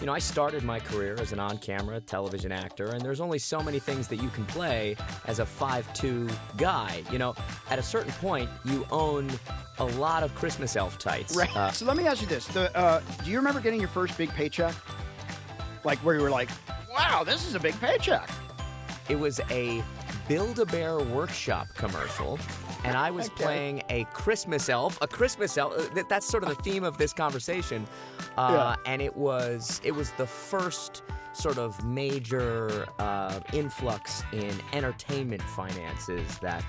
I started my career as an on-camera television actor, and there's only so many things that you can play as a 5'2" guy. At a certain point, you own a lot of Christmas elf tights. Right. So let me ask you this. Do you remember getting your first big paycheck? Like where you were like, wow, this is a big paycheck. It was a Build-A-Bear Workshop commercial, and I was playing a Christmas elf. That's sort of the theme of this conversation. And it was the first sort of major influx in entertainment finances that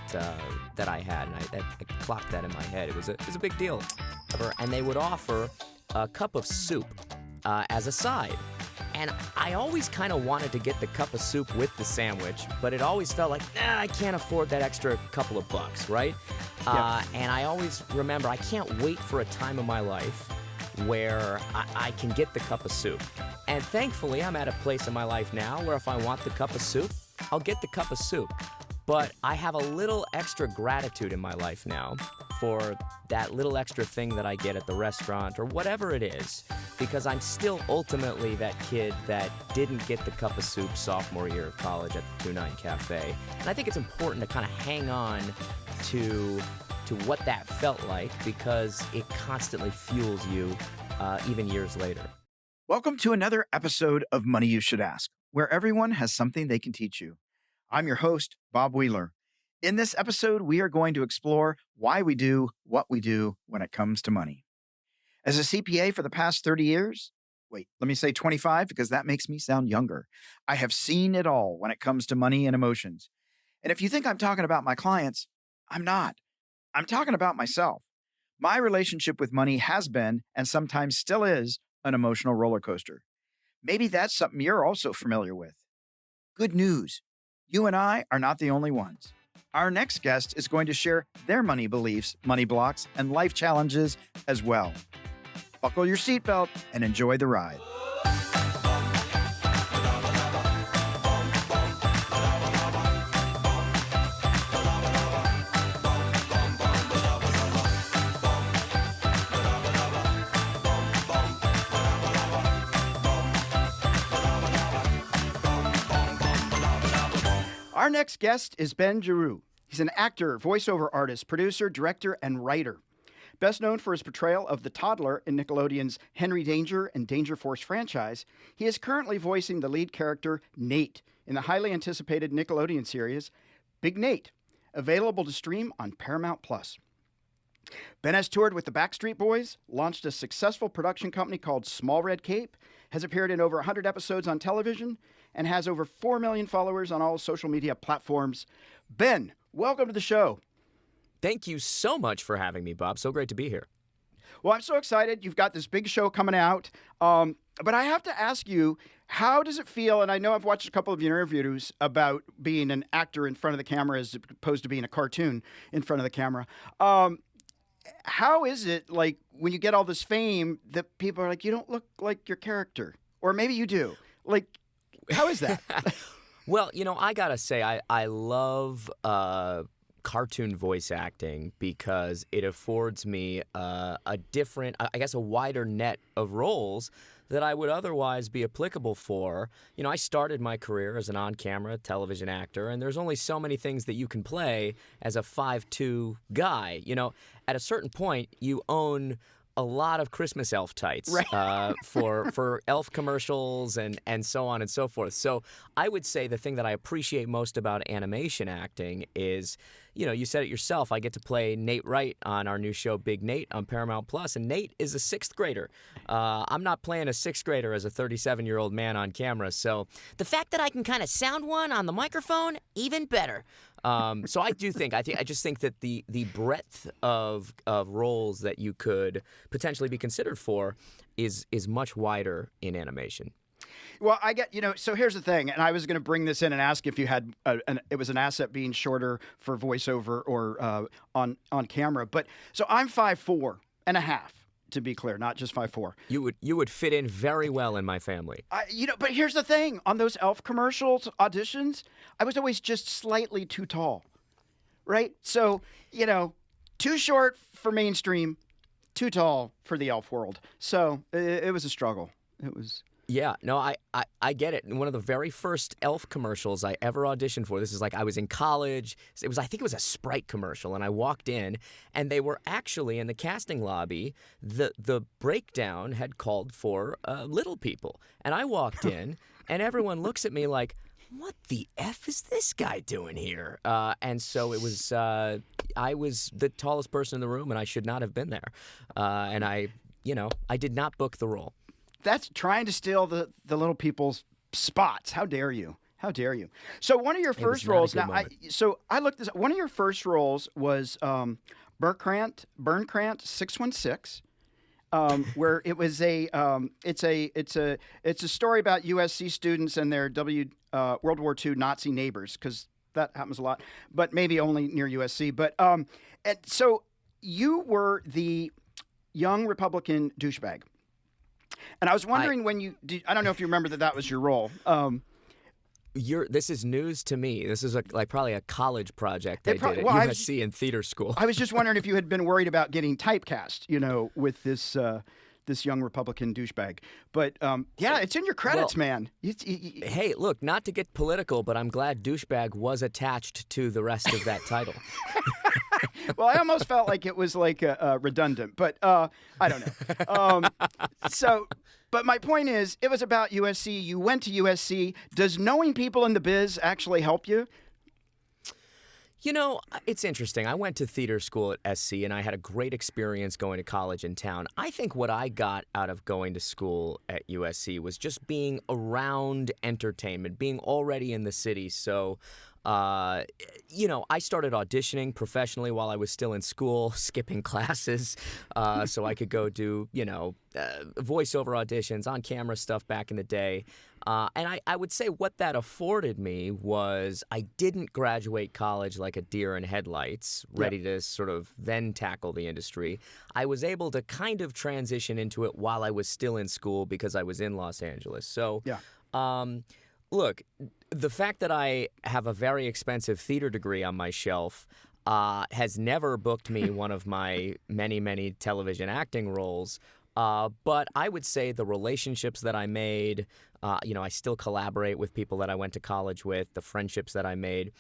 I had, and I clocked that in my head. It was a big deal. And they would offer a cup of soup as a side. And I always kind of wanted to get the cup of soup with the sandwich, but it always felt like, I can't afford that extra couple of bucks, right? And I always remember, I can't wait for a time in my life where I can get the cup of soup. And thankfully, I'm at a place in my life now where if I want the cup of soup, I'll get the cup of soup. But I have a little extra gratitude in my life now for that little extra thing that I get at the restaurant or whatever it is, because I'm still ultimately that kid that didn't get the cup of soup sophomore year of college at the 2-9 Cafe. And I think it's important to kind of hang on to what that felt like, because it constantly fuels you even years later. Welcome to another episode of Money You Should Ask, where everyone has something they can teach you. I'm your host, Bob Wheeler. In this episode, we are going to explore why we do what we do when it comes to money. As a CPA for the past 30 years, let me say 25 because that makes me sound younger. I have seen it all when it comes to money and emotions. And if you think I'm talking about my clients, I'm not. I'm talking about myself. My relationship with money has been, and sometimes still is, an emotional roller coaster. Maybe that's something you're also familiar with. Good news. You and I are not the only ones. Our next guest is going to share their money beliefs, money blocks, and life challenges as well. Buckle your seatbelt and enjoy the ride. Our next guest is Ben Giroux. He's an actor, voiceover artist, producer, director, and writer. Best known for his portrayal of the Toddler in Nickelodeon's Henry Danger and Danger Force franchise, he is currently voicing the lead character, Nate, in the highly anticipated Nickelodeon series, Big Nate, available to stream on Paramount+. Ben has toured with the Backstreet Boys, launched a successful production company called Small Red Cape, has appeared in over 100 episodes on television, and has over 4 million followers on all social media platforms. Ben, welcome to the show. Thank you so much for having me, Bob. So great to be here. Well, I'm so excited. You've got this big show coming out. But I have to ask you, how does it feel? And I know I've watched a couple of your interviews about being an actor in front of the camera as opposed to being a cartoon in front of the camera. How is it like when you get all this fame that people are like, you don't look like your character? Or maybe you do. Like, how is that? Well, I gotta say, I love cartoon voice acting because it affords me a different, I guess, a wider net of roles that I would otherwise be applicable for. I started my career as an on-camera television actor, and there's only so many things that you can play as a 5'2" guy. At a certain point, you own a lot of Christmas elf tights, right. for elf commercials and so on and so forth. So I would say the thing that I appreciate most about animation acting is, you said it yourself, I get to play Nate Wright on our new show, Big Nate, on Paramount+, and Nate is a 6th grader. I'm not playing a 6th grader as a 37-year-old man on camera, so the fact that I can kind of sound one on the microphone, even better. So I just think that the breadth of roles that you could potentially be considered for is much wider in animation. Well, I get, so here's the thing, and I was going to bring this in and ask if you had, it was an asset being shorter for voiceover or on camera. But so I'm 5'4" and a half, to be clear, not just 5'4". You would fit in very well in my family. But here's the thing, on those elf commercials auditions, I was always just slightly too tall, right? So, too short for mainstream, too tall for the elf world. So it was a struggle. It was. Yeah, no, I get it. One of the very first Elf commercials I ever auditioned for, this is like I was in college. I think it was a Sprite commercial, and I walked in, and they were actually in the casting lobby. The breakdown had called for little people, and I walked in, and everyone looks at me like, what the F is this guy doing here? And so it was, I was the tallest person in the room, and I should not have been there. And I did not book the role. That's trying to steal the little people's spots. How dare you? How dare you? So one of your first roles. Now, I looked this up. One of your first roles was Burnkrant 616. Where it was it's a story about USC students and their World War II Nazi neighbors, because that happens a lot, but maybe only near USC. But and so you were the young Republican douchebag, and I was wondering when you did. I don't know if you remember that was your role. This is news to me. This is probably a college project they did at USC in theater school. I was just wondering if you had been worried about getting typecast, with this this young Republican douchebag. But yeah, it's in your credits, man. Hey, look, not to get political, but I'm glad douchebag was attached to the rest of that title. Well, I almost felt like it was redundant, but I don't know. But my point is, it was about USC. You went to USC. Does knowing people in the biz actually help you? It's interesting. I went to theater school at SC, and I had a great experience going to college in town. I think what I got out of going to school at USC was just being around entertainment, being already in the city. So, I started auditioning professionally while I was still in school, skipping classes so I could go do, voiceover auditions, on-camera stuff back in the day. And I would say what that afforded me was I didn't graduate college like a deer in headlights, ready to sort of then tackle the industry. I was able to kind of transition into it while I was still in school because I was in Los Angeles. So, look, the fact that I have a very expensive theater degree on my shelf has never booked me one of my many, many television acting roles. But I would say the relationships that I made, I still collaborate with people that I went to college with. The friendships that I made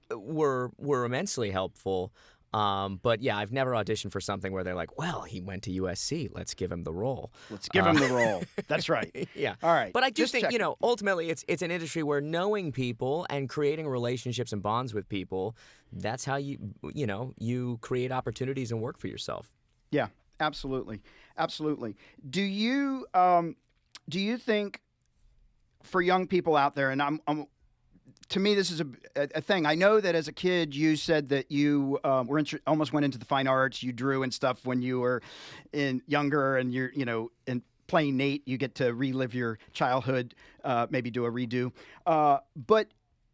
were immensely helpful. But yeah, I've never auditioned for something where they're like, well, he went to USC. Let's give him the role. Let's give him the role. That's right. Yeah. All right. But I do think, ultimately it's an industry where knowing people and creating relationships and bonds with people, that's how you create opportunities and work for yourself. Yeah, absolutely. Absolutely. Do you think for young people out there, and to me, this is a thing. I know that as a kid, you said that you almost went into the fine arts. You drew and stuff when you were younger, and and playing Nate, you get to relive your childhood, maybe do a redo. But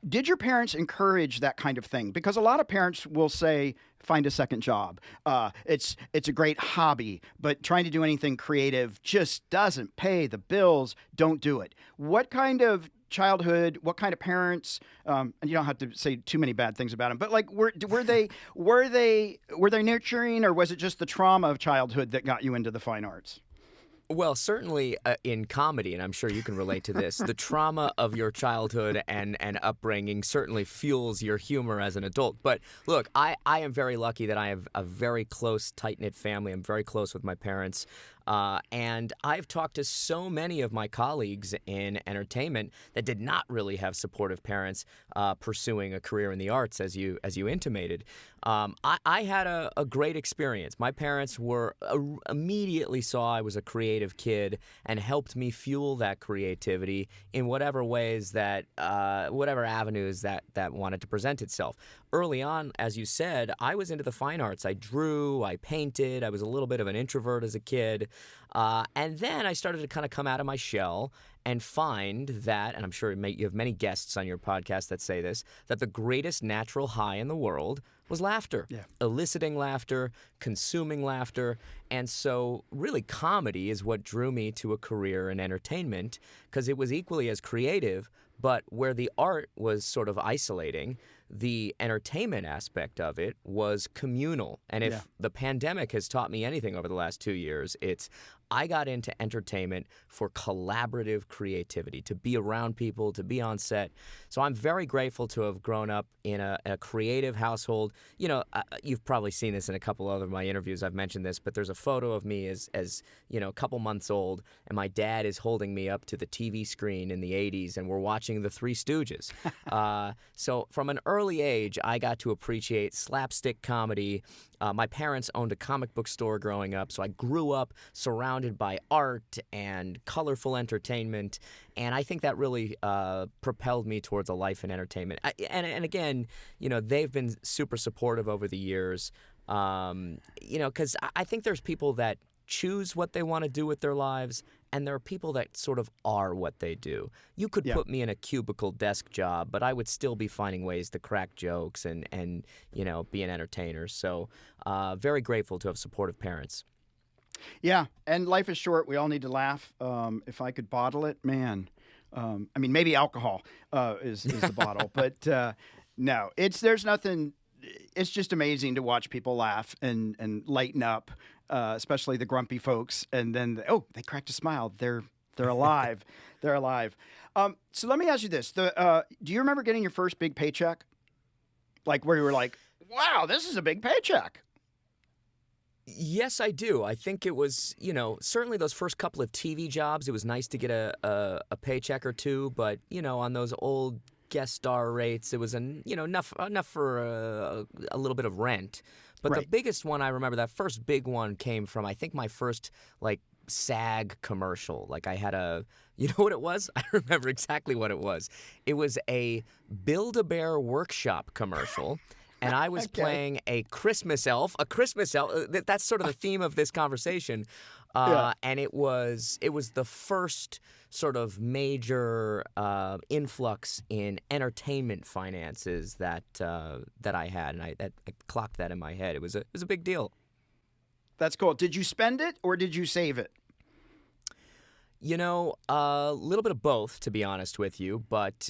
did your parents encourage that kind of thing? Because a lot of parents will say, find a second job. It's a great hobby, but trying to do anything creative just doesn't pay the bills. Don't do it. What kind of childhood, what kind of parents, and you don't have to say too many bad things about them, but were they nurturing, or was it just the trauma of childhood that got you into the fine arts? Well, certainly in comedy, and I'm sure you can relate to this, the trauma of your childhood and upbringing certainly fuels your humor as an adult. But look, I am very lucky that I have a very close, tight-knit family. I'm very close with my parents. And I've talked to so many of my colleagues in entertainment that did not really have supportive parents pursuing a career in the arts, as you intimated. I had a great experience. My parents immediately saw I was a creative kid and helped me fuel that creativity in whatever ways whatever avenues that wanted to present itself. Early on, as you said, I was into the fine arts. I drew, I painted, I was a little bit of an introvert as a kid. And then I started to kind of come out of my shell and find that, and I'm sure you have many guests on your podcast that say this, that the greatest natural high in the world was laughter. Yeah. Eliciting laughter, consuming laughter. And so really comedy is what drew me to a career in entertainment, because it was equally as creative, but where the art was sort of isolating, the entertainment aspect of it was communal. And if the pandemic has taught me anything over the last 2 years, it's I got into entertainment for collaborative creativity, to be around people, to be on set. So I'm very grateful to have grown up in a creative household. You've probably seen this in a couple other of my interviews. I've mentioned this, but there's a photo of me as a couple months old, and my dad is holding me up to the TV screen in the 80s, and we're watching The Three Stooges. So from an early age, I got to appreciate slapstick comedy. My parents owned a comic book store growing up, so I grew up surrounded by art and colorful entertainment, and I think that really propelled me towards a life in entertainment. And again, they've been super supportive over the years, because I think there's people that choose what they want to do with their lives, and there are people that sort of are what they do. You could put me in a cubicle desk job, but I would still be finding ways to crack jokes and be an entertainer. So very grateful to have supportive parents. Yeah, and life is short. We all need to laugh. If I could bottle it, man. Maybe alcohol is the bottle, but no, there's nothing. It's just amazing to watch people laugh and lighten up, especially the grumpy folks. And then, they cracked a smile. They're alive. They're alive. So let me ask you this: do you remember getting your first big paycheck? Like where you were like, "Wow, this is a big paycheck." Yes, I do. I think it was, certainly those first couple of TV jobs, it was nice to get a paycheck or two. But, on those old guest star rates, it was enough for a little bit of rent. But Right. the biggest one I remember, that first big one came from, I think, my first SAG commercial. I had you know what it was? I remember exactly what it was. It was a Build-A-Bear workshop commercial. And I was playing a Christmas elf. That's sort of the theme of this conversation. And it was the first sort of major influx in entertainment finances that I had, and I clocked that in my head. It was a big deal. That's cool. Did you spend it or did you save it? A little bit of both, to be honest with you. But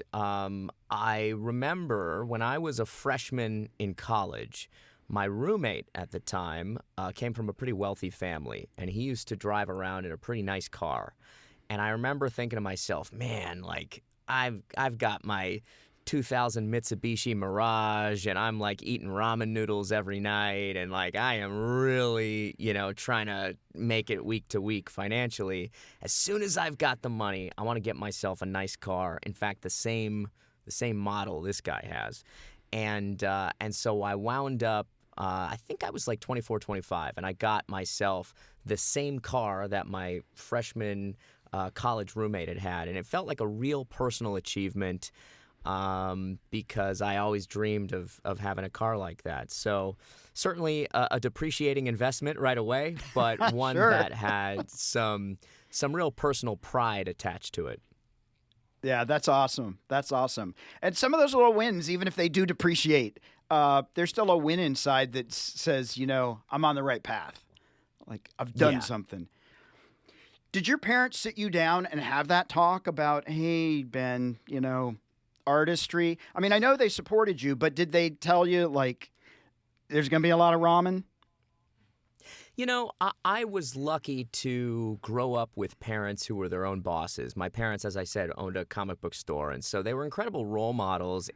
I remember when I was a freshman in college, my roommate at the time came from a pretty wealthy family, and he used to drive around in a pretty nice car. And I remember thinking to myself, man, I've got my 2000 Mitsubishi Mirage, and I'm eating ramen noodles every night, and I am really, trying to make it week to week financially. As soon as I've got the money, I want to get myself a nice car. In fact, the same model this guy has, and so I wound up. I think I was 24, 25, and I got myself the same car that my freshman college roommate had, and it felt like a real personal achievement. Because I always dreamed of having a car like that. So certainly a depreciating investment right away, but one Sure. that had some real personal pride attached to it. Yeah, that's awesome. That's awesome. And some of those little wins, even if they do depreciate, there's still a win inside that says, I'm on the right path. I've done something. Did your parents sit you down and have that talk about, hey, Ben, artistry? I know they supported you, but did they tell you there's going to be a lot of ramen? I was lucky to grow up with parents who were their own bosses. My parents, as I said, owned a comic book store, and so they were incredible role models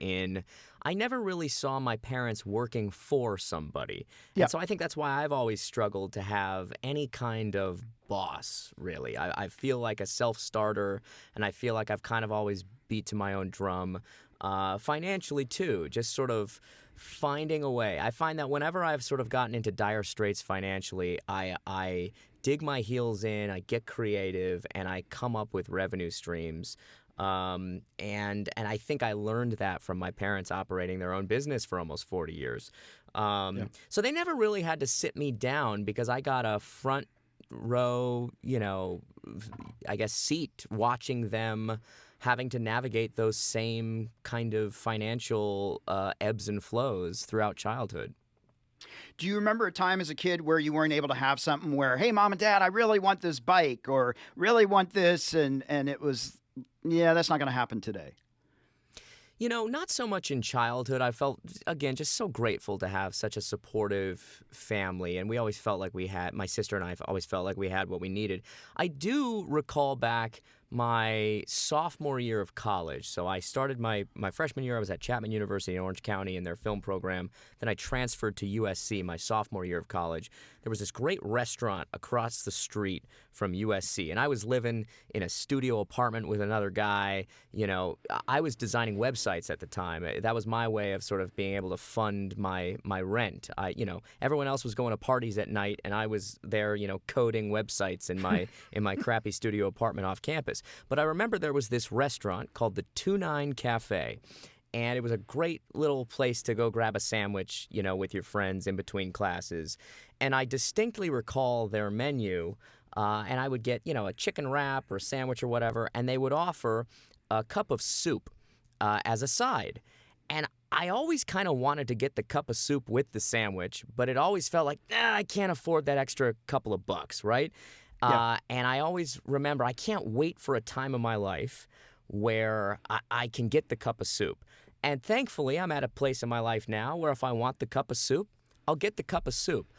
I never really saw my parents working for somebody. Yeah. And so I think that's why I've always struggled to have any kind of boss, really. I feel like a self-starter, and I feel like I've kind of always beat to my own drum. Financially, too, just sort of finding a way. I find that whenever I've sort of gotten into dire straits financially, I dig my heels in, I get creative, and I come up with revenue streams. And I think I learned that from my parents operating their own business for almost 40 years. So they never really had to sit me down because I got a front row, I guess, seat watching them having to navigate those same kind of financial ebbs and flows throughout childhood. Do you remember a time as a kid where you weren't able to have something where, hey, mom and dad, I really want this bike or really want this, and it was, that's not going to happen today? Not so much in childhood. I felt, again, just so grateful to have such a supportive family. And we always felt like my sister and I always felt like we had what we needed. I do recall back my sophomore year of college. So I started my freshman year. I was at Chapman University in Orange County in their film program. Then I transferred to USC my sophomore year of college. There was this great restaurant across the street from USC. And I was living in a studio apartment with another guy. I was designing websites at the time. That was my way of sort of being able to fund my rent. Everyone else was going to parties at night, and I was there, coding websites in my crappy studio apartment off campus. But I remember there was this restaurant called the 29 Cafe. And it was a great little place to go grab a sandwich, with your friends in between classes. And I distinctly recall their menu, and I would get, a chicken wrap or a sandwich or whatever, and they would offer a cup of soup as a side. And I always kind of wanted to get the cup of soup with the sandwich, but it always felt like, I can't afford that extra couple of bucks, right? Yeah. And I always remember I can't wait for a time in my life where I can get the cup of soup. And thankfully, I'm at a place in my life now where if I want the cup of soup, I'll get the cup of soup.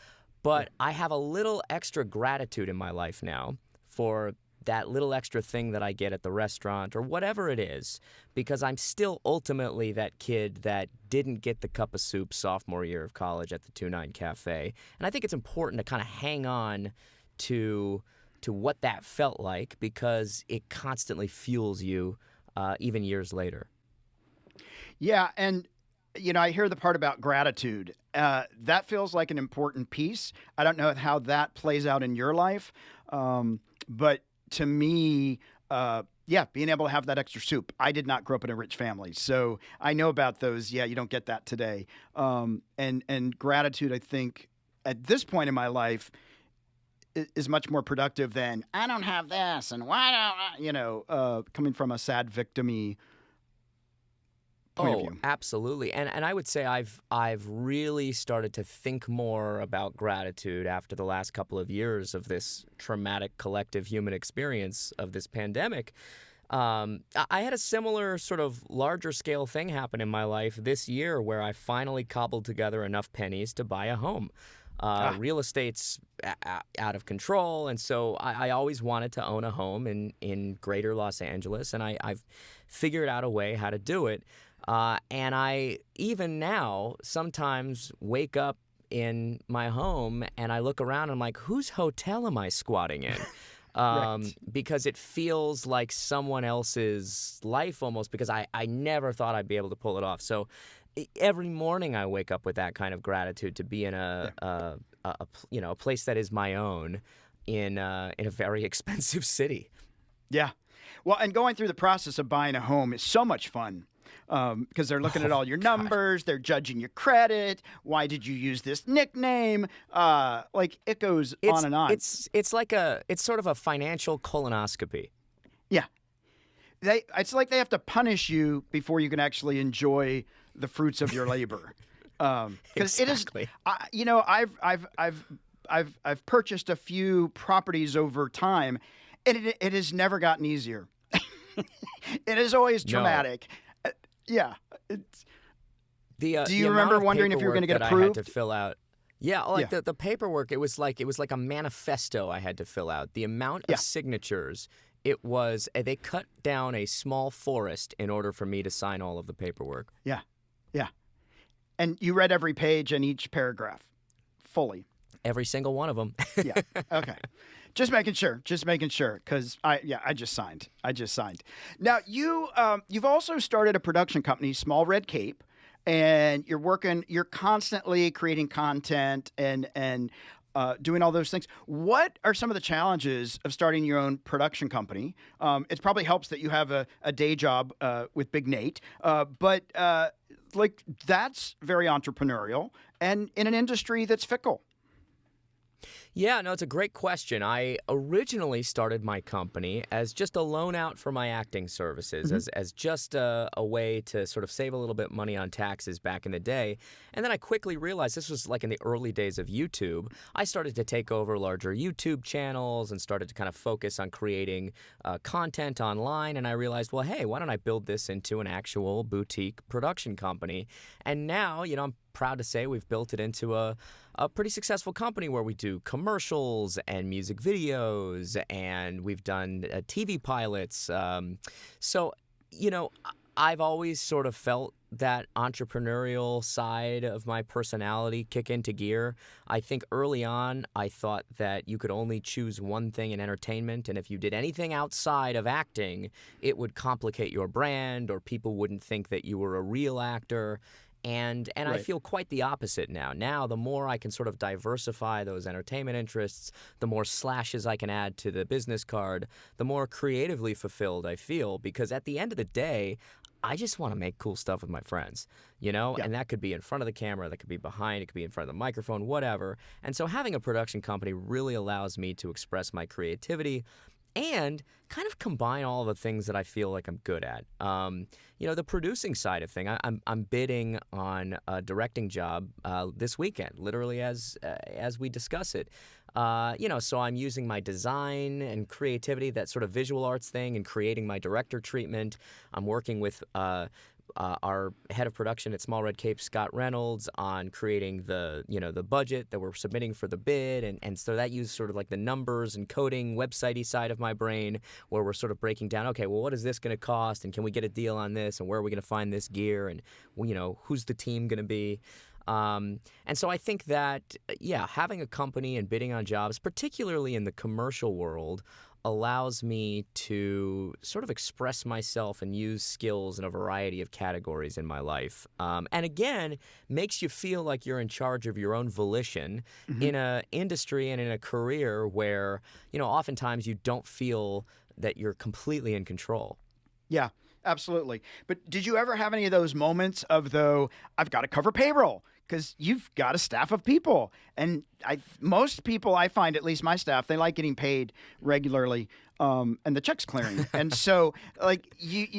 But I have a little extra gratitude in my life now for that little extra thing that I get at the restaurant or whatever it is, because I'm still ultimately that kid that didn't get the cup of soup sophomore year of college at the 29 Cafe. And I think it's important to kind of hang on to what that felt like, because it constantly fuels you even years later. Yeah, and I hear the part about gratitude. That feels like an important piece. I don't know how that plays out in your life, but to me, being able to have that extra soup. I did not grow up in a rich family, so I know about those. Yeah, you don't get that today. And gratitude, I think, at this point in my life, is much more productive than I don't have this and why don't I, coming from a sad victim-y point of view. Absolutely. And I would say I've really started to think more about gratitude after the last couple of years of this traumatic collective human experience of this pandemic. I had a similar sort of larger scale thing happen in my life this year where I finally cobbled together enough pennies to buy a home. Real estate's out of control, and so I always wanted to own a home in greater Los Angeles, and I've figured out a way how to do it. And I, even now, sometimes wake up in my home and I look around and I'm like, whose hotel am I squatting in? Right. Because it feels like someone else's life almost, because I never thought I'd be able to pull it off. So every morning I wake up with that kind of gratitude to be in a place that is my own in a very expensive city. Yeah. Well, and going through the process of buying a home is so much fun. Because they're looking at all your numbers, they're judging your credit. Why did you use this nickname? It goes on and on. It's sort of a financial colonoscopy. Yeah, it's like they have to punish you before you can actually enjoy the fruits of your labor. Because exactly. It is, I've purchased a few properties over time, and it has never gotten easier. It is always traumatic. No. Yeah. Do you remember wondering if you were going to get approved? I had to fill out. Yeah, the paperwork. It was like a manifesto I had to fill out. The amount of signatures. It was. They cut down a small forest in order for me to sign all of the paperwork. Yeah. And you read every page and each paragraph fully. Every single one of them. Yeah. Okay. Just making sure, because I just signed. Now you've also started a production company, Small Red Cape, and you're constantly creating content and doing all those things. What are some of the challenges of starting your own production company? It probably helps that you have a day job with Big Nate, but that's very entrepreneurial and in an industry that's fickle. Yeah, no, it's a great question. I originally started my company as just a loan out for my acting services, Hmm. as just a way to sort of save a little bit money on taxes back in the day. And then I quickly realized this was like in the early days of YouTube. I started to take over larger YouTube channels and started to kind of focus on creating content online. And I realized, well, hey, why don't I build this into an actual boutique production company? And now, I'm proud to say we've built it into a pretty successful company where we do commercials and music videos, and we've done TV pilots. So, you know, I've always sort of felt that entrepreneurial side of my personality kick into gear. I think early on, I thought that you could only choose one thing in entertainment, and if you did anything outside of acting, it would complicate your brand, or people wouldn't think that you were a real actor. And I Right. feel quite the opposite now. Now, the more I can sort of diversify those entertainment interests, the more slashes I can add to the business card, the more creatively fulfilled I feel. Because at the end of the day, I just want to make cool stuff with my friends, Yeah. and that could be in front of the camera, that could be behind, it could be in front of the microphone, whatever. And so having a production company really allows me to express my creativity and kind of combine all the things that I feel like I'm good at. The producing side of thing. I'm bidding on a directing job this weekend, literally as we discuss it. So I'm using my design and creativity, that sort of visual arts thing, and creating my director treatment. I'm working with our head of production at Small Red Cape, Scott Reynolds, on creating the budget that we're submitting for the bid, and so that uses sort of like the numbers and coding website-y side of my brain, where we're sort of breaking down, okay, well, what is this going to cost, and can we get a deal on this, and where are we going to find this gear, and who's the team going to be. And so I think that, yeah, having a company and bidding on jobs, particularly in the commercial world, allows me to sort of express myself and use skills in a variety of categories in my life. And again, makes you feel like you're in charge of your own volition Hmm. in a industry and in a career where, oftentimes you don't feel that you're completely in control. Yeah, absolutely. But did you ever have any of those moments of, though, I've got to cover payroll? Because you've got a staff of people, and most people, I find, at least my staff, they like getting paid regularly, and the check's clearing. And so, like,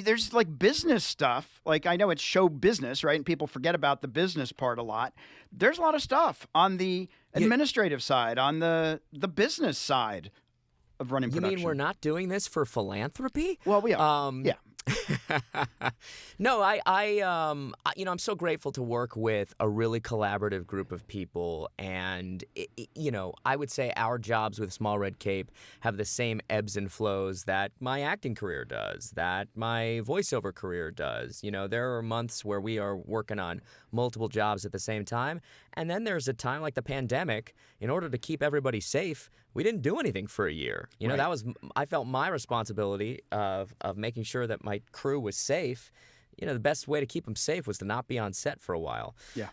there's like business stuff. Like, I know it's show business, right? And people forget about the business part a lot. There's a lot of stuff on the You, administrative side, on the business side of running you mean we're production. not doing this for philanthropy? Well, we are. Um, Yeah. No, I'm so grateful to work with a really collaborative group of people, and I would say our jobs with Small Red Cape have the same ebbs and flows that my acting career does, that my voiceover career does. There are months where we are working on multiple jobs at the same time, and then there's a time like the pandemic. In order to keep everybody safe, we didn't do anything for a year. Right. I felt my responsibility of making sure that my crew was safe. The best way to keep them safe was to not be on set for a while. Yeah.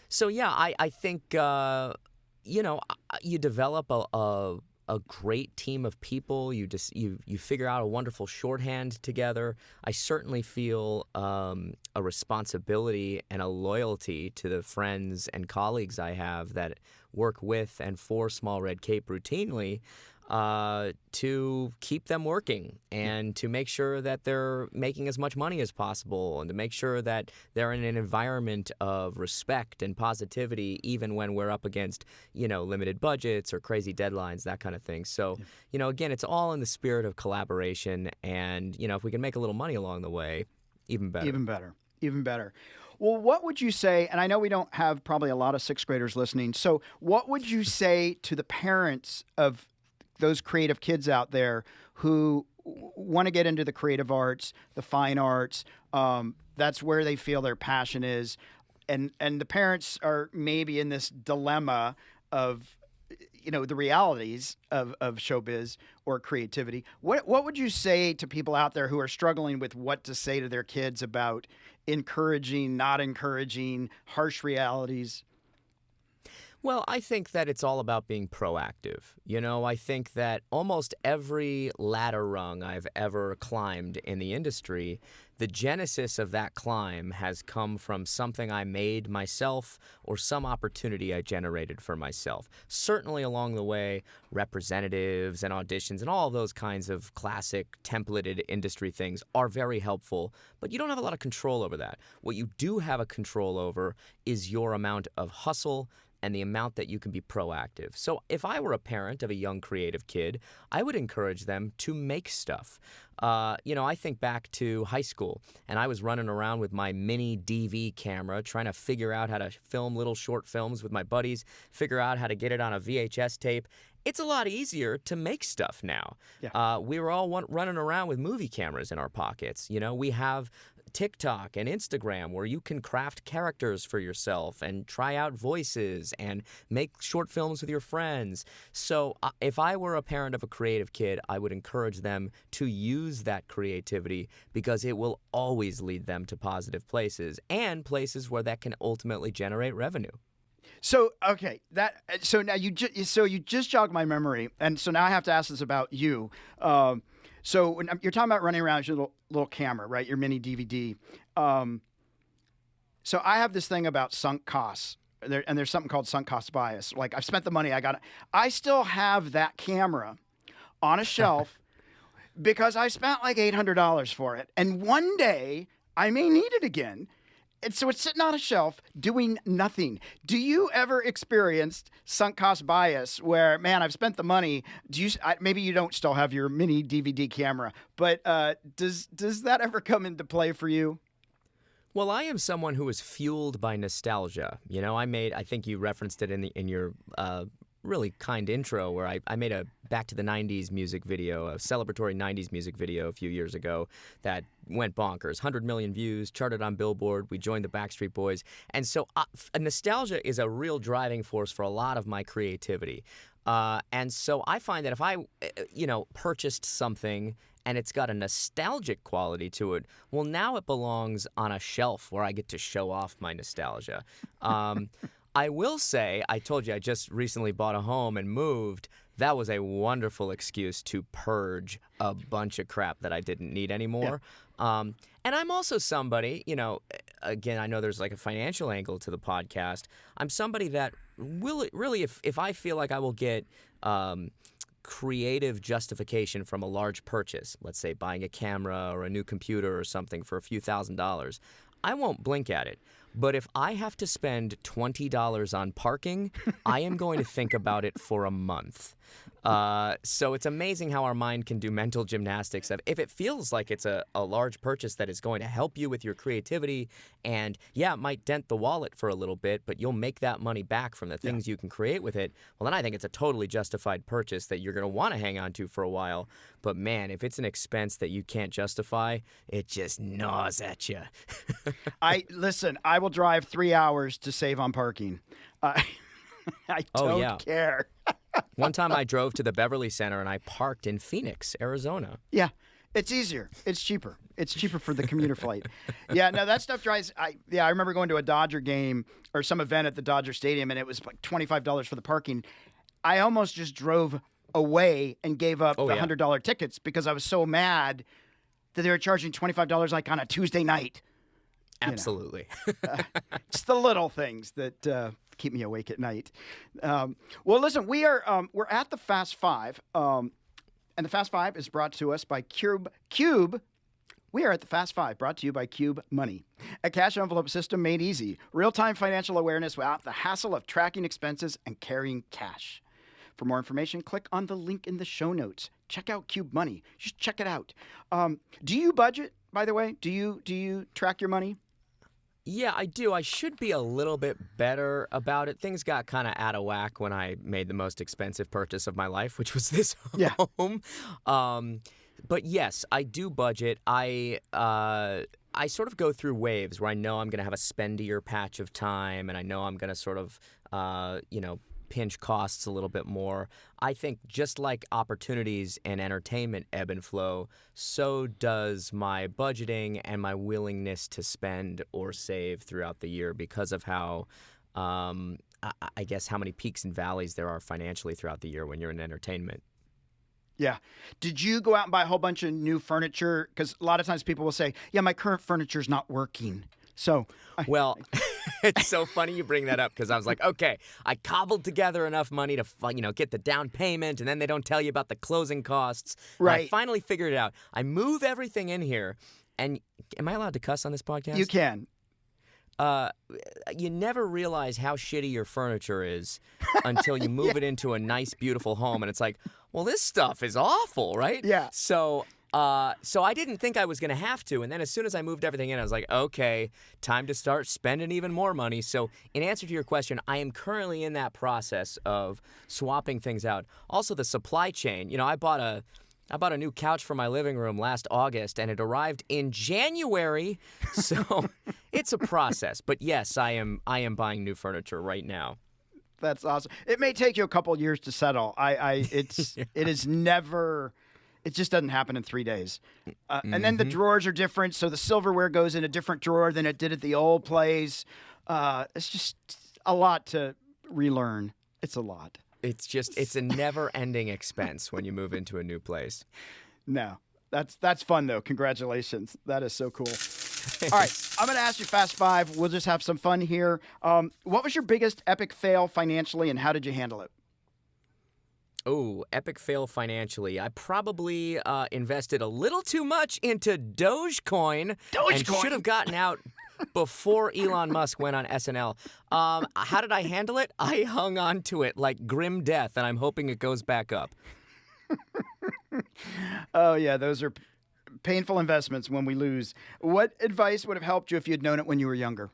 So yeah, I think you develop a great team of people. You figure out a wonderful shorthand together. I certainly feel a responsibility and a loyalty to the friends and colleagues I have that work with and for Small Red Cape routinely, to keep them working and to make sure that they're making as much money as possible, and to make sure that they're in an environment of respect and positivity, even when we're up against, limited budgets or crazy deadlines, that kind of thing. So, again, it's all in the spirit of collaboration. And, if we can make a little money along the way, even better. Even better. Even better. Well, what would you say? And I know we don't have probably a lot of sixth graders listening. So, what would you say to the parents of those creative kids out there who want to get into the creative arts, the fine arts? That's where they feel their passion is, and the parents are maybe in this dilemma of the realities of showbiz or creativity. What would you say to people out there who are struggling with what to say to their kids about encouraging, not encouraging, harsh realities? Well, I think that it's all about being proactive. I think that almost every ladder rung I've ever climbed in the industry, the genesis of that climb has come from something I made myself or some opportunity I generated for myself. Certainly along the way, representatives and auditions and all those kinds of classic templated industry things are very helpful, but you don't have a lot of control over that. What you do have a control over is your amount of hustle and the amount that you can be proactive. So if I were a parent of a young creative kid, I would encourage them to make stuff. I think back to high school, and I was running around with my mini DV camera trying to figure out how to film little short films with my buddies, figure out how to get it on a VHS tape. It's a lot easier to make stuff now. Yeah. We were all running around with movie cameras in our pockets. We have TikTok and Instagram where you can craft characters for yourself and try out voices and make short films with your friends. So if I were a parent of a creative kid, I would encourage them to use that creativity because it will always lead them to positive places and places where that can ultimately generate revenue. So okay, so now you just jogged my memory, and so now I have to ask this about you. So when you're talking about running around with your little camera, right? Your mini DVD. So I have this thing about sunk costs, and there's something called sunk cost bias. Like I've spent the money, I still have that camera on a shelf because I spent like $800 for it, and one day I may need it again. And so it's sitting on a shelf doing nothing. Do you ever experience sunk cost bias where, man, I've spent the money? Maybe you don't still have your mini DVD camera, but does that ever come into play for you? Well, I am someone who is fueled by nostalgia. I think you referenced it in your really kind intro where I made a back to the 90s music video, a celebratory 90s music video a few years ago that went bonkers. 100 million views, charted on Billboard. We joined the Backstreet Boys. And so nostalgia is a real driving force for a lot of my creativity. And so I find that if I, purchased something and it's got a nostalgic quality to it, well, now it belongs on a shelf where I get to show off my nostalgia. I will say, I told you I just recently bought a home and moved. That was a wonderful excuse to purge a bunch of crap that I didn't need anymore. Yeah. And I'm also somebody, again, I know there's like a financial angle to the podcast. I'm somebody that really, if I feel like I will get creative justification from a large purchase, let's say buying a camera or a new computer or something for a few $1,000s, I won't blink at it. But if I have to spend $20 on parking, I am going to think about it for a month. So it's amazing how our mind can do mental gymnastics. If it feels like it's a large purchase that is going to help you with your creativity, and yeah, it might dent the wallet for a little bit, but you'll make that money back from the things you can create with it, well, then I think it's a totally justified purchase that you're going to want to hang on to for a while. But man, if it's an expense that you can't justify, it just gnaws at you. I will drive 3 hours to save on parking. I don't care. One time I drove to the Beverly Center and I parked in Phoenix, Arizona. Yeah, it's easier. It's cheaper. It's cheaper for the commuter flight. Yeah, no, that stuff drives. I remember going to a Dodger game or some event at the Dodger Stadium, and it was like $25 for the parking. I almost just drove away and gave up the $100 tickets because I was so mad that they were charging $25 like on a Tuesday night. Absolutely. It's the little things that keep me awake at night. Well, listen, we're at the Fast Five, and the Fast Five is brought to us by Cube. We are at the Fast Five, brought to you by Cube Money, a cash envelope system made easy. Real-time financial awareness without the hassle of tracking expenses and carrying cash. For more information, click on the link in the show notes. Check out Cube Money. Just check it out. Do you budget, by the way? Do you track your money? Yeah, I do. I should be a little bit better about it. Things got kind of out of whack when I made the most expensive purchase of my life, which was this home. But yes, I do budget. I sort of go through waves where I know I'm going to have a spendier patch of time, and I know I'm going to sort of, pinch costs a little bit more. I think just like opportunities and entertainment ebb and flow, so does my budgeting and my willingness to spend or save throughout the year because of how I guess how many peaks and valleys there are financially throughout the year when you're in entertainment. Yeah. Did you go out and buy a whole bunch of new furniture? Because a lot of times people will say, yeah, my current furniture's not working. So, Well, it's so funny you bring that up because I was like, okay, I cobbled together enough money to, get the down payment, and then they don't tell you about the closing costs. And I right. finally figured it out. I move everything in here, and am I allowed to cuss on this podcast? You can. You never realize how shitty your furniture is until you move it into a nice, beautiful home, and it's like, well, this stuff is awful, right? Yeah. So I didn't think I was going to have to, and then as soon as I moved everything in, I was like, okay, time to start spending even more money. So in answer to your question, I am currently in that process of swapping things out. Also, the supply chain. I bought a new couch for my living room last August, and it arrived in January. So it's a process. But yes, I am buying new furniture right now. That's awesome. It may take you a couple years to settle. It is never. It just doesn't happen in 3 days. And then the drawers are different, so the silverware goes in a different drawer than it did at the old place. It's just a lot to relearn. It's a lot. It's a never-ending expense when you move into a new place. No, that's fun though. Congratulations. That is so cool. All right, I'm going to ask you Fast Five. We'll just have some fun here. What was your biggest epic fail financially, and how did you handle it? Oh, epic fail financially. I probably invested a little too much into Dogecoin. And should have gotten out before Elon Musk went on SNL. How did I handle it? I hung on to it like grim death, and I'm hoping it goes back up. Oh, yeah, those are painful investments when we lose. What advice would have helped you if you'd known it when you were younger?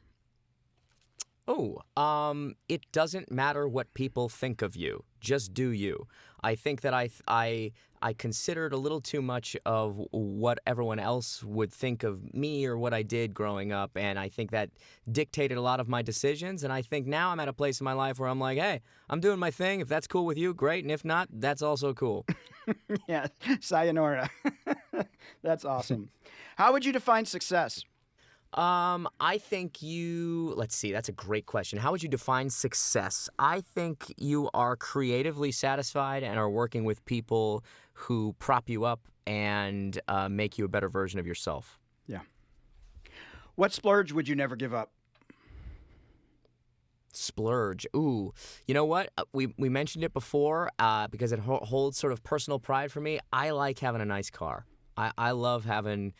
It doesn't matter what people think of you. Just do you. I think that I considered a little too much of what everyone else would think of me or what I did growing up, and I think that dictated a lot of my decisions, and I think now I'm at a place in my life where I'm like, hey, I'm doing my thing. If that's cool with you, great, and if not, that's also cool. Yeah, sayonara. That's awesome. How would you define success? I think let's see, that's a great question. How would you define success? I think you are creatively satisfied and are working with people who prop you up and make you a better version of yourself. Yeah. What splurge would you never give up? Splurge. Ooh, you know what? We mentioned it before because it holds sort of personal pride for me. I like having a nice car. I love having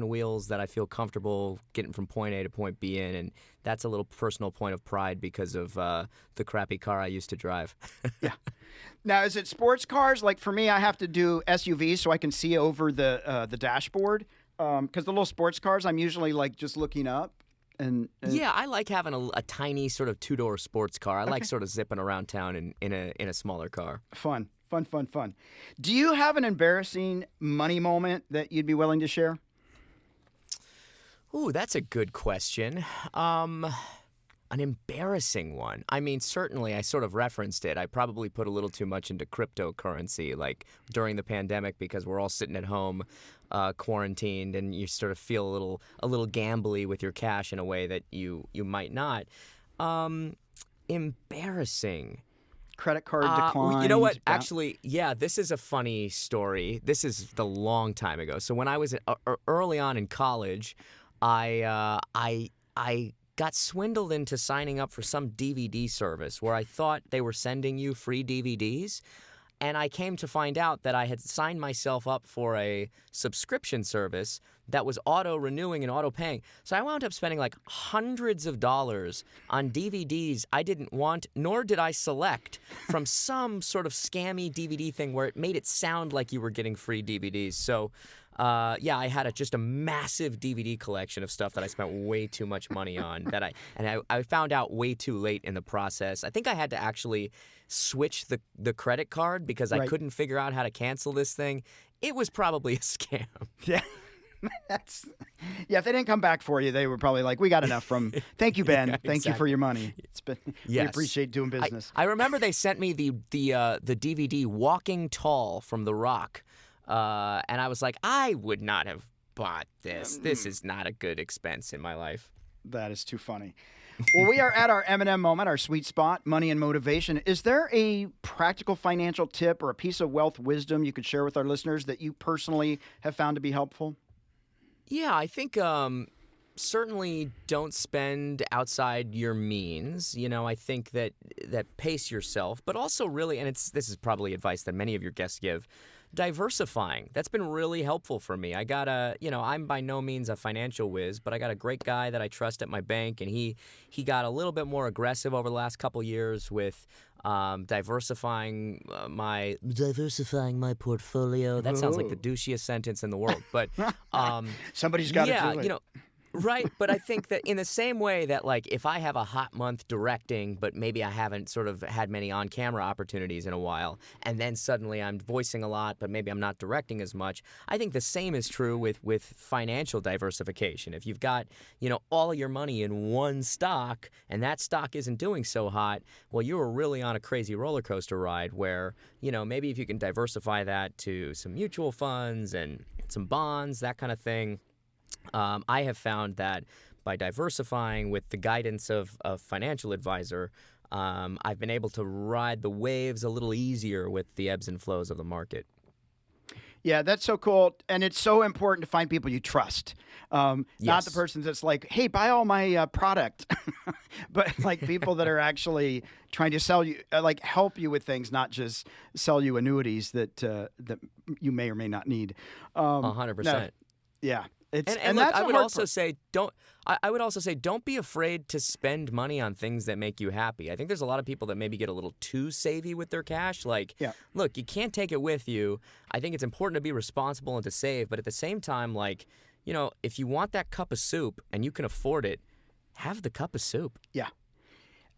wheels that I feel comfortable getting from point A to point B in, and that's a little personal point of pride because of the crappy car I used to drive. Yeah. Now, is it sports cars? Like for me, I have to do SUVs so I can see over the dashboard. Because the little sports cars, I'm usually like just looking up. And yeah, I like having a tiny sort of two-door sports car. I like sort of zipping around town in a smaller car. Fun. Do you have an embarrassing money moment that you'd be willing to share? Ooh, that's a good question. An embarrassing one. I mean, certainly I sort of referenced it. I probably put a little too much into cryptocurrency, like during the pandemic, because we're all sitting at home, quarantined, and you sort of feel a little gambly with your cash in a way that you might not. Embarrassing. Credit card decline. You know what? Actually, yeah, this is a funny story. This is the long time ago. So when I was early on in college, I got swindled into signing up for some DVD service where I thought they were sending you free DVDs. And I came to find out that I had signed myself up for a subscription service that was auto-renewing and auto-paying. So I wound up spending like hundreds of dollars on DVDs I didn't want, nor did I select from some sort of scammy DVD thing where it made it sound like you were getting free DVDs. So, yeah, I had just a massive DVD collection of stuff that I spent way too much money on I found out way too late in the process. I think I had to actually switch the credit card because I couldn't figure out how to cancel this thing. It was probably a scam. Yeah. If they didn't come back for you, they were probably like, we got enough from, thank you, Ben. Yeah, Thank you for your money. We appreciate doing business. I remember they sent me the DVD Walking Tall from The Rock. And I was like, I would not have bought this. This is not a good expense in my life. That is too funny. Well, we are at our M&M moment, our sweet spot, money and motivation. Is there a practical financial tip or a piece of wealth wisdom you could share with our listeners that you personally have found to be helpful? Yeah, I think certainly don't spend outside your means. I think that pace yourself, but also really, and this is probably advice that many of your guests give, diversifying. That's been really helpful for me. I got I'm by no means a financial whiz, but I got a great guy that I trust at my bank, and he got a little bit more aggressive over the last couple years with diversifying my portfolio. That sounds like the douchiest sentence in the world, but somebody's got to do it. Right, but I think that in the same way that, like, if I have a hot month directing, but maybe I haven't sort of had many on-camera opportunities in a while, and then suddenly I'm voicing a lot, but maybe I'm not directing as much, I think the same is true with financial diversification. If you've got, all your money in one stock, and that stock isn't doing so hot, well, you were really on a crazy roller coaster ride where, maybe if you can diversify that to some mutual funds and some bonds, that kind of thing. I have found that by diversifying with the guidance of a financial advisor, I've been able to ride the waves a little easier with the ebbs and flows of the market. Yeah, that's so cool. And it's so important to find people you trust. Not the person that's like, hey, buy all my product, but like people that are actually trying to sell you, help you with things, not just sell you annuities that you may or may not need. 100%. No, yeah. And look, I would also say don't be afraid to spend money on things that make you happy. I think there's a lot of people that maybe get a little too savvy with their cash. Look, you can't take it with you. I think it's important to be responsible and to save, but at the same time, if you want that cup of soup and you can afford it, have the cup of soup. Yeah.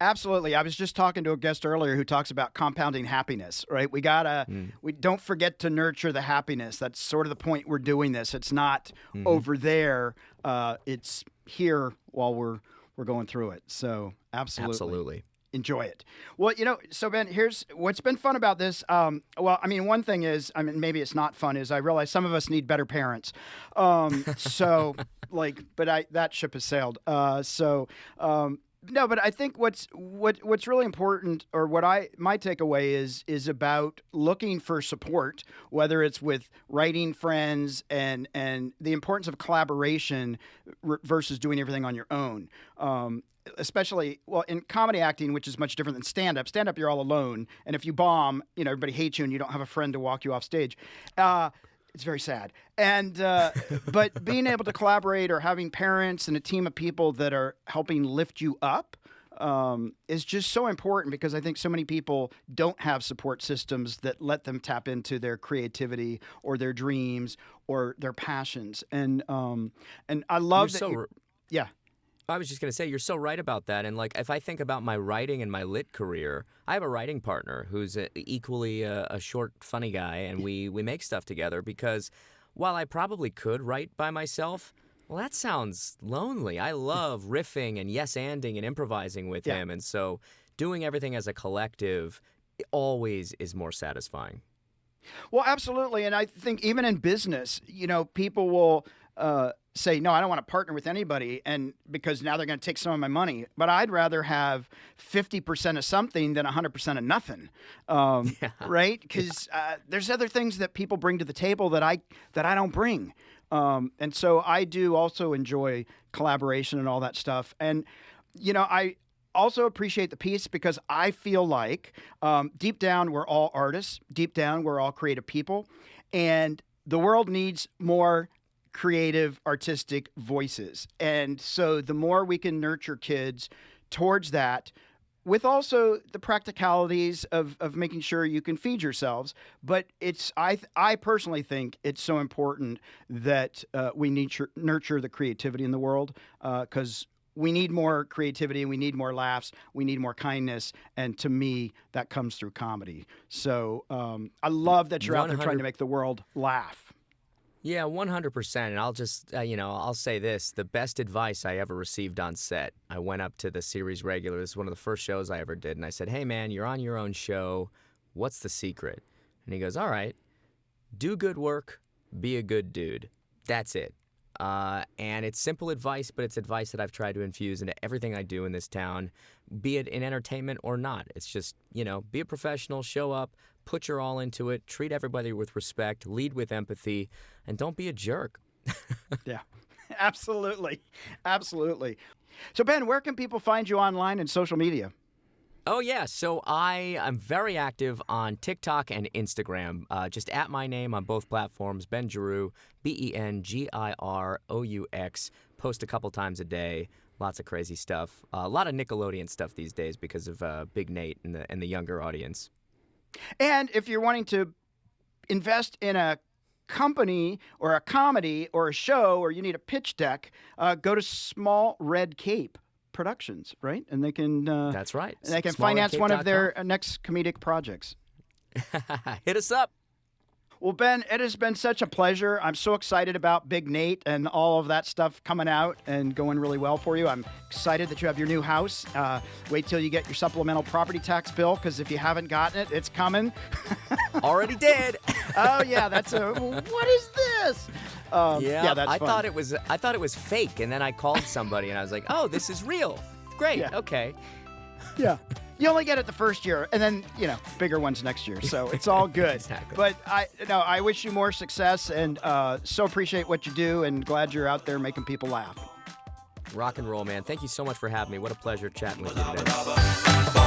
Absolutely. I was just talking to a guest earlier who talks about compounding happiness, right? We don't forget to nurture the happiness. That's sort of the point we're doing this. It's not over there. It's here while we're going through it. So absolutely. Enjoy it. Well, so Ben, here's what's been fun about this. One thing is, maybe it's not fun, is I realize some of us need better parents. That ship has sailed. No, but I think what's really important, or my takeaway is about looking for support, whether it's with writing friends and the importance of collaboration versus doing everything on your own. Especially, in comedy acting, which is much different than stand-up. Stand-up, you're all alone, and if you bomb, everybody hates you, and you don't have a friend to walk you off stage. It's very sad. And but being able to collaborate or having parents and a team of people that are helping lift you up is just so important, because I think so many people don't have support systems that let them tap into their creativity or their dreams or their passions. And I love that. Yeah. I was just going to say, you're so right about that. And if I think about my writing and my lit career, I have a writing partner who's equally a short, funny guy, and we make stuff together, because while I probably could write by myself, well, that sounds lonely. I love riffing and yes-anding and improvising with him. And so doing everything as a collective always is more satisfying. Well, absolutely. And I think even in business, people will say, no, I don't want to partner with anybody, and because now they're going to take some of my money. But I'd rather have 50% of something than 100% of nothing, right? Because there's other things that people bring to the table that I don't bring. And so I do also enjoy collaboration and all that stuff. And, I also appreciate the piece, because I feel like deep down, we're all artists. Deep down, we're all creative people. And the world needs more creative, artistic voices. And so the more we can nurture kids towards that, with also the practicalities of making sure you can feed yourselves. But I personally think it's so important that we nurture the creativity in the world, because we need more creativity, we need more laughs, we need more kindness, and to me, that comes through comedy. So I love that you're out there trying to make the world laugh. Yeah, 100%. And I'll just, I'll say this. The best advice I ever received on set, I went up to the series regular. This is one of the first shows I ever did. And I said, hey, man, you're on your own show. What's the secret? And he goes, all right, do good work, be a good dude. That's it. And it's simple advice, but it's advice that I've tried to infuse into everything I do in this town, be it in entertainment or not. It's just, be a professional, show up, put your all into it, treat everybody with respect, lead with empathy, and don't be a jerk. Yeah, absolutely. Absolutely. So, Ben, where can people find you online and social media? Oh, yeah. So I am very active on TikTok and Instagram. Just at my name on both platforms, Ben Giroux, BenGiroux. Post a couple times a day. Lots of crazy stuff. A lot of Nickelodeon stuff these days because of Big Nate and the younger audience. And if you're wanting to invest in a company or a comedy or a show, or you need a pitch deck, go to Small Red Cape Productions, right? And they can that's right. They can finance one of their next comedic projects. Hit us up. Well, Ben, it has been such a pleasure. I'm so excited about Big Nate and all of that stuff coming out and going really well for you. I'm excited that you have your new house. Wait till you get your supplemental property tax bill, because if you haven't gotten it, it's coming. Already did. Oh yeah, what is this? Yeah, that's I fun. thought it was fake, and then I called somebody and I was like, "Oh, this is real. Great. Yeah. Okay." Yeah. You only get it the first year, and then, bigger ones next year. So it's all good. Exactly. But I wish you more success, and so appreciate what you do, and glad you're out there making people laugh. Rock and roll, man. Thank you so much for having me. What a pleasure chatting with you today.